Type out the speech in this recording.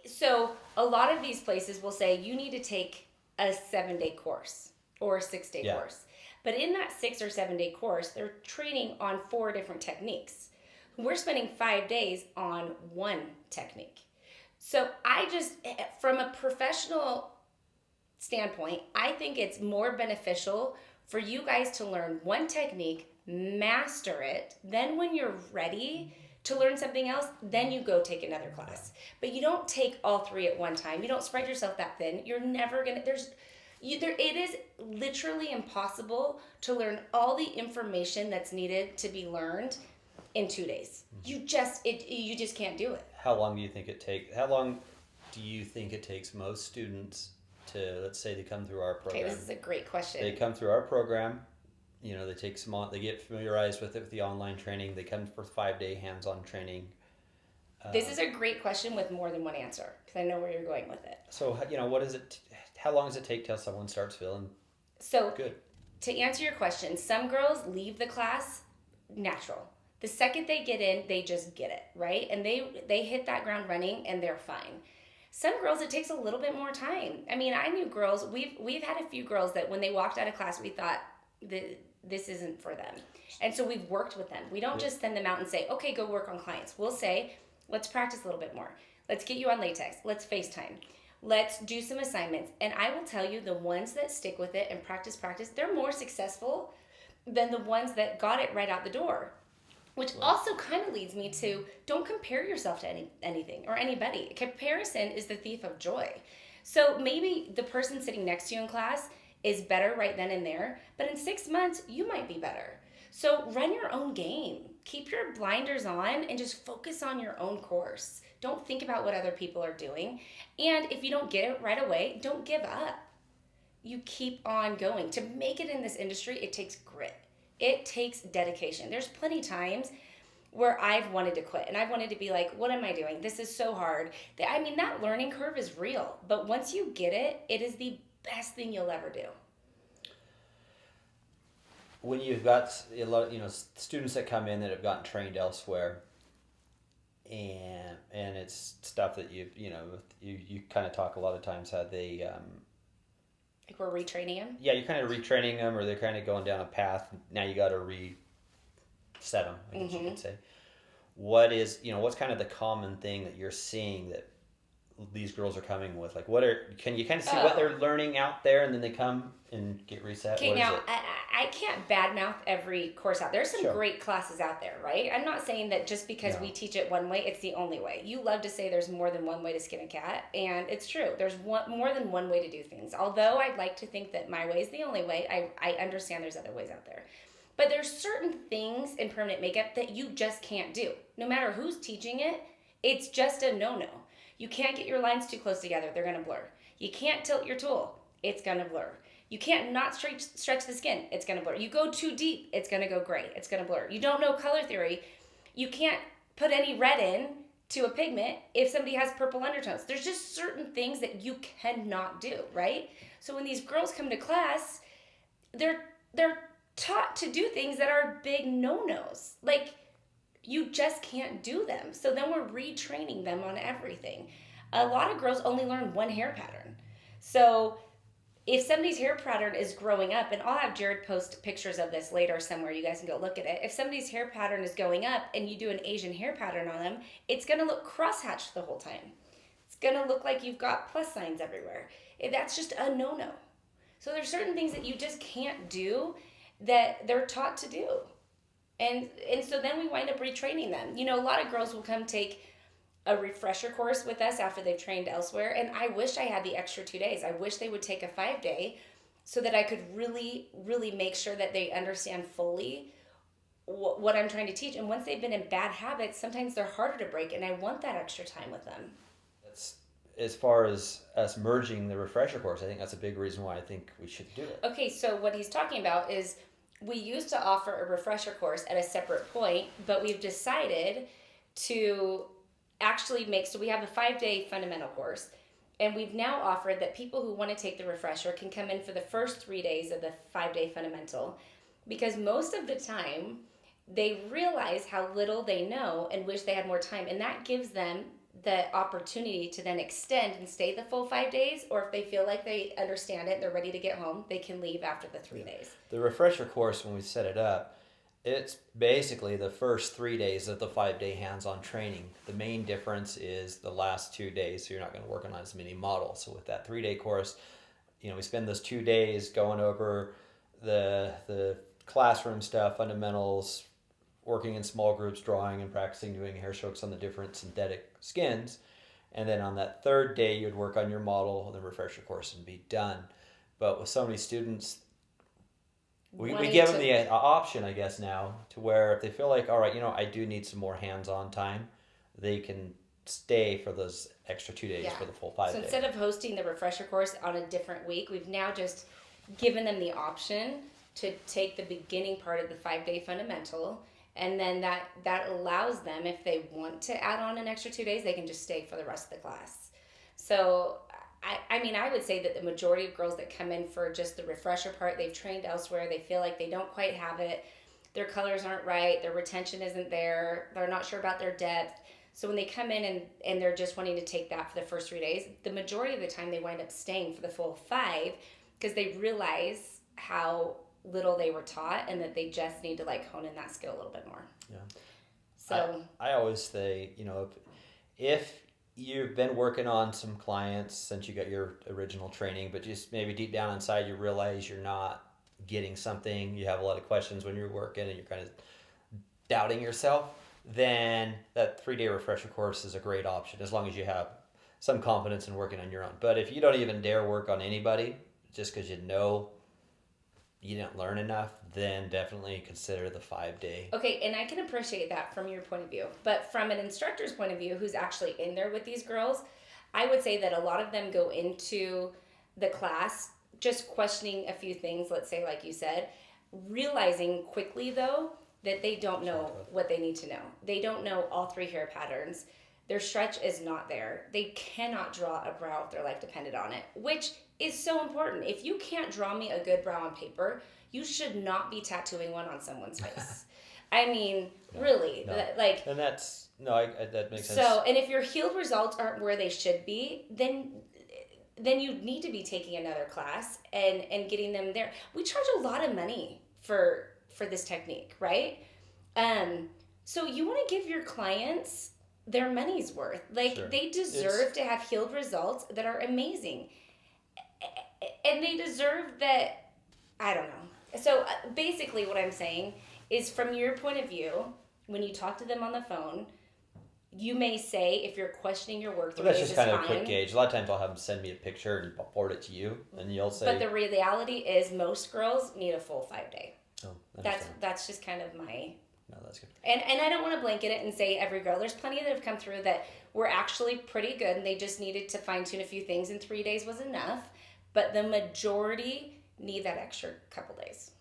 So a lot of these places will say you need to take a 7-day course or a 6-day course. But in that 6 or 7-day course, they're training on 4 different techniques. We're spending 5 days on one technique. So I just, from a professional standpoint, I think it's more beneficial for you guys to learn one technique, master it, then when you're ready to learn something else, then you go take another class. But you don't take all 3 at one time. You don't spread yourself that thin. You're never gonna, it is literally impossible to learn all the information that's needed to be learned in 2 days. You just can't do it. How long do you think it takes most students to, let's say they come through our program? Okay, this is a great question. They come through our program, they take they get familiarized with it with the online training. They come for 5-day hands-on training. This is a great question with more than one answer because I know where you're going with it. So, what is it? How long does it take till someone starts feeling good? To answer your question, some girls leave the class natural. The second they get in, they just get it, right? And they hit that ground running and they're fine. Some girls, it takes a little bit more time. I mean, I knew girls, we've had a few girls that when they walked out of class, we thought this isn't for them. And so we've worked with them. We don't just send them out and say, okay, go work on clients. We'll say, let's practice a little bit more. Let's get you on latex. Let's FaceTime. Let's do some assignments. And I will tell you, the ones that stick with it and practice, they're more successful than the ones that got it right out the door. Which also kind of leads me to, don't compare yourself to anything or anybody. Comparison is the thief of joy. So maybe the person sitting next to you in class is better right then and there, but in 6 months, you might be better. So run your own game. Keep your blinders on and just focus on your own course. Don't think about what other people are doing. And if you don't get it right away, don't give up. You keep on going. To make it in this industry, it takes grit. It takes dedication. There's plenty of times where I've wanted to quit and I've wanted to be like, what am I doing? This is so hard. I mean, that learning curve is real, but once you get it, it is the best thing you'll ever do. When you've got a lot of, students that come in that have gotten trained elsewhere, and it's stuff that you kind of talk a lot of times how they like we're retraining them? Yeah, you're kind of retraining them, or they're kind of going down a path. Now you got to reset them, I guess you could say. What's kind of the common thing that you're seeing that these girls are coming with? Like, can you kind of see what they're learning out there, and then they come and get reset? Okay, now, I can't badmouth every course out there. There's some great classes out there, right? I'm not saying that just because we teach it one way, it's the only way. You love to say there's more than one way to skin a cat, and it's true. There's more than one way to do things. Although I'd like to think that my way is the only way, I understand there's other ways out there. But there's certain things in permanent makeup that you just can't do. No matter who's teaching it, it's just a no-no. You can't get your lines too close together. They're going to blur. You can't tilt your tool. It's going to blur. You can't not stretch the skin. It's going to blur. You go too deep. It's going to go gray. It's going to blur. You don't know color theory. You can't put any red in to a pigment if somebody has purple undertones. There's just certain things that you cannot do, right? So when these girls come to class, they're taught to do things that are big no-nos. Like, you just can't do them. So then we're retraining them on everything. A lot of girls only learn one hair pattern. So if somebody's hair pattern is growing up, and I'll have Jared post pictures of this later somewhere, you guys can go look at it. If somebody's hair pattern is going up and you do an Asian hair pattern on them, it's going to look crosshatched the whole time. It's going to look like you've got plus signs everywhere. That's just a no-no. So there's certain things that you just can't do that they're taught to do. And so then we wind up retraining them. A lot of girls will come take a refresher course with us after they've trained elsewhere. And I wish I had the extra 2 days. I wish they would take a 5-day so that I could really, really make sure that they understand fully what I'm trying to teach. And once they've been in bad habits, sometimes they're harder to break. And I want that extra time with them. That's, as far as us merging the refresher course, I think that's a big reason why I think we should do it. Okay, so what he's talking about is we used to offer a refresher course at a separate point, but we've decided to actually so we have a 5-day fundamental course, and we've now offered that people who want to take the refresher can come in for the first 3 days of the 5-day fundamental, because most of the time they realize how little they know and wish they had more time, and that gives them the opportunity to then extend and stay the full 5 days, or if they feel like they understand it, they're ready to get home, they can leave after the 3 days. The refresher course, when we set it up, it's basically the first 3 days of the 5-day hands-on training. The main difference is the last 2 days, so you're not going to work on as many models. So with that 3-day course, we spend those 2 days going over the classroom stuff, fundamentals, working in small groups, drawing and practicing doing hair strokes on the different synthetic skins. And then on that 3rd day, you'd work on your model, the refresher course, and be done. But with so many students, we give them the option, I guess, now, to where if they feel like, all right, I do need some more hands-on time, they can stay for those extra 2 days for the full 5 days. So instead of hosting the refresher course on a different week, we've now just given them the option to take the beginning part of the 5-day fundamental, and then that allows them, if they want to add on an extra 2 days, they can just stay for the rest of the class. So I would say that the majority of girls that come in for just the refresher part, they've trained elsewhere, they feel like they don't quite have it, their colors aren't right, their retention isn't there, they're not sure about their depth. So when they come in and they're just wanting to take that for the first 3 days, the majority of the time they wind up staying for the full 5 because they realize how little they were taught and that they just need to hone in that skill a little bit more. Yeah. So I always say, if you've been working on some clients since you got your original training, but just maybe deep down inside you realize you're not getting something, you have a lot of questions when you're working and you're kind of doubting yourself, then that 3-day refresher course is a great option as long as you have some confidence in working on your own. But if you don't even dare work on anybody just because you didn't learn enough, then definitely consider the 5-day. Okay, and I can appreciate that from your point of view. But from an instructor's point of view who's actually in there with these girls, I would say that a lot of them go into the class just questioning a few things, let's say like you said, realizing quickly though that they don't know what they need to know. They don't know all 3 hair patterns. Their stretch is not there. They cannot draw a brow if their life depended on it, which is so important. If you can't draw me a good brow on paper, you should not be tattooing one on someone's face. Really. No. And that's, that makes sense. So, and if your healed results aren't where they should be, then you need to be taking another class and getting them there. We charge a lot of money for this technique, right? So you want to give your clients their money's worth. Sure. They deserve to have healed results that are amazing. And they deserve that, I don't know. So basically what I'm saying is, from your point of view, when you talk to them on the phone, you may say, if you're questioning your work, that's just kind of a quick gauge. A lot of times I'll have them send me a picture and I'll forward it to you, and you'll say. But the reality is most girls need a full 5-day. Oh, that's just kind of my... No, that's good. And I don't want to blanket it and say every girl. There's plenty that have come through that were actually pretty good, and they just needed to fine-tune a few things, and 3 days was enough. But the majority need that extra couple days.